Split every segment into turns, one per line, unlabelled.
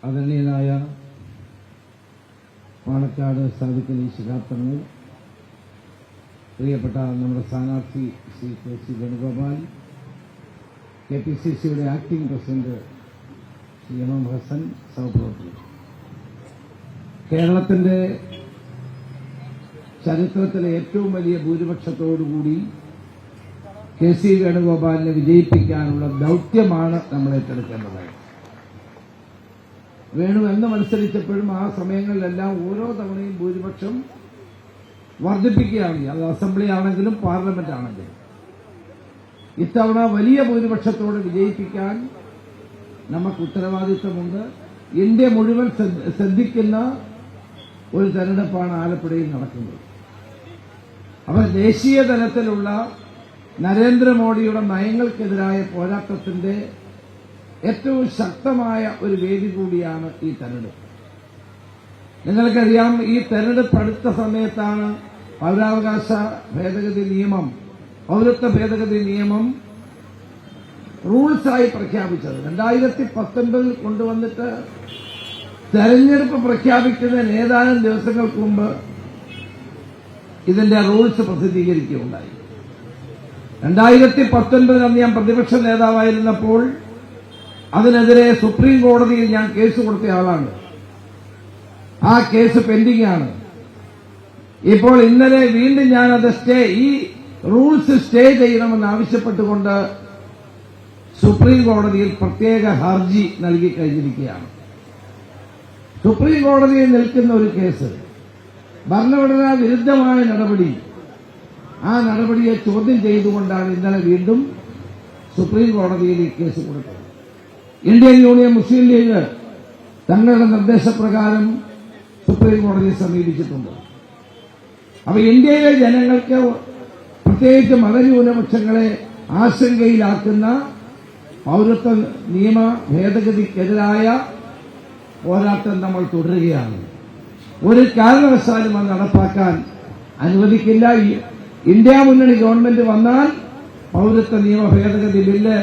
ആദരണീയനായ പാണക്കാട് സാദിഖ് അലി ശിഹാബ് തങ്ങൾ, പ്രിയപ്പെട്ട നമ്മുടെ സ്ഥാനാർത്ഥി ശ്രീ കെ.സി. വേണുഗോപാൽ, KPCCയുടെ ആക്ടിംഗ് പ്രസിഡന്റ് ശ്രീ എം ഹസൻ, സഹപ്രവർത്തകർ, കേരളത്തിന്റെ ചരിത്രത്തിലെ ഏറ്റവും വലിയ ഭൂരിപക്ഷത്തോടുകൂടി കെ.സി. വേണുഗോപാലിനെ വിജയിപ്പിക്കാനുള്ള ദൌത്യമാണ് നമ്മൾ ഏറ്റെടുക്കേണ്ടത്. വേണു എന്ന് മത്സരിച്ചപ്പോഴും ആ സമയങ്ങളിലെല്ലാം ഓരോ തവണയും ഭൂരിപക്ഷം വർദ്ധിപ്പിക്കുകയാണ്, അത് അസംബ്ലി ആണെങ്കിലും പാർലമെന്റ് ആണെങ്കിലും. ഇത്തവണ വലിയ ഭൂരിപക്ഷത്തോടെ വിജയിപ്പിക്കാൻ നമുക്ക് ഉത്തരവാദിത്വമുണ്ട്. ഇന്ത്യ മുഴുവൻ ശ്രദ്ധിക്കുന്ന ഒരു തെരഞ്ഞെടുപ്പാണ് ആലപ്പുഴയിൽ നടക്കുന്നത്. അപ്പോൾ ദേശീയ തലത്തിലുള്ള നരേന്ദ്രമോദിയുടെ നയങ്ങൾക്കെതിരായ പോരാട്ടത്തിന്റെ ഏറ്റവും ശക്തമായ ഒരു വേദി കൂടിയാണ് ഈ തെരഞ്ഞെടുപ്പ്. നിങ്ങൾക്കറിയാം, ഈ തെരഞ്ഞെടുപ്പ് അടുത്ത സമയത്താണ് പൗരാവകാശ ഭേദഗതി നിയമം, പൌരത്വ ഭേദഗതി നിയമം റൂൾസായി പ്രഖ്യാപിച്ചത്. 2019 കൊണ്ടുവന്നിട്ട് തെരഞ്ഞെടുപ്പ് പ്രഖ്യാപിക്കുന്നതിന് ഏതാനും ദിവസങ്ങൾക്ക് മുമ്പ് ഇതിന്റെ റൂൾസ് പ്രസിദ്ധീകരിക്കുകയുണ്ടായി. 2019 അന്ന് ഞാൻ പ്രതിപക്ഷ നേതാവായിരുന്നപ്പോൾ അതിനെതിരെ സുപ്രീം കോടതിയിൽ ഞാൻ കേസ് കൊടുത്ത ആളാണ്. ആ കേസ് പെൻഡിംഗ് ആണ്. ഇപ്പോൾ ഇന്നലെ വീണ്ടും ഞാനത് ഈ റൂൾസ് സ്റ്റേ ചെയ്യണമെന്ന് ആവശ്യപ്പെട്ടുകൊണ്ട് സുപ്രീം കോടതിയിൽ പ്രത്യേക ഹർജി നൽകി കഴിഞ്ഞിരിക്കുകയാണ്. സുപ്രീം കോടതിയിൽ നിൽക്കുന്ന ഒരു കേസ്, ഭരണഘടനാ വിരുദ്ധമായ നടപടി, ആ നടപടിയെ ചോദ്യം ചെയ്തുകൊണ്ടാണ് ഇന്നലെ വീണ്ടും സുപ്രീം കോടതിയിൽ ഈ കേസ് കൊടുത്തത്. ഇന്ത്യൻ യൂണിയൻ മുസ്ലിം ലീഗ് തങ്ങളുടെ നിർദ്ദേശപ്രകാരം സുപ്രീം കോടതിയെ സമീപിച്ചിട്ടുണ്ട്. അപ്പൊ ഇന്ത്യയിലെ ജനങ്ങൾക്ക്, പ്രത്യേകിച്ച് മതന്യൂനപക്ഷങ്ങളെ ആശങ്കയിലാക്കുന്ന പൌരത്വ നിയമ ഭേദഗതിക്കെതിരായ പോരാട്ടം നമ്മൾ തുടരുകയാണ്. ഒരു കാരണവശാലും അത് നടപ്പാക്കാൻ അനുവദിക്കില്ല. ഇന്ത്യ മുന്നണി ഗവൺമെന്റ് വന്നാൽ പൌരത്വ നിയമ ഭേദഗതി ബില്ല്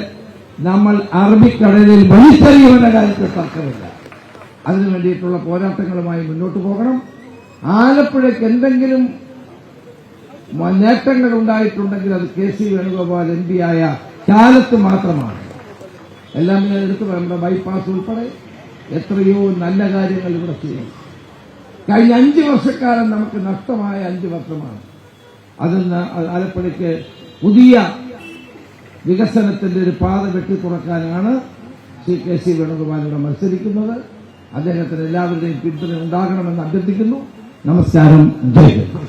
നമ്മൾ അറബിക്കടലിൽ വലിച്ചെറിയുമെന്ന കാര്യത്തിൽ തർക്കമില്ല. അതിനു വേണ്ടിയിട്ടുള്ള പോരാട്ടങ്ങളുമായി മുന്നോട്ട് പോകണം. ആലപ്പുഴയ്ക്ക് എന്തെങ്കിലും നേട്ടങ്ങൾ ഉണ്ടായിട്ടുണ്ടെങ്കിൽ അത് കെ.സി. വേണുഗോപാൽ MP ആയ കാലത്ത് മാത്രമാണ്. എല്ലാം ഞാൻ എടുത്തു നമ്മുടെ ബൈപ്പാസ് ഉൾപ്പെടെ എത്രയോ നല്ല കാര്യങ്ങൾ ഇവിടെ ചെയ്യും. കഴിഞ്ഞ 5 വർഷക്കാലം നമുക്ക് നഷ്ടമായ 5 വർഷമാണ്. അതിന് ആലപ്പുഴയ്ക്ക് പുതിയ വികസനത്തിന്റെ ഒരു പാത വെട്ടിത്തുറക്കാനാണ് ശ്രീ കെ.സി. വേണുഗോപാലിവിടെ മത്സരിക്കുന്നത്. അദ്ദേഹത്തിന് എല്ലാവരുടെയും പിന്തുണ ഉണ്ടാകണമെന്ന് അഭ്യർത്ഥിക്കുന്നു. നമസ്കാരം. ജയ് ഹിന്ദ്.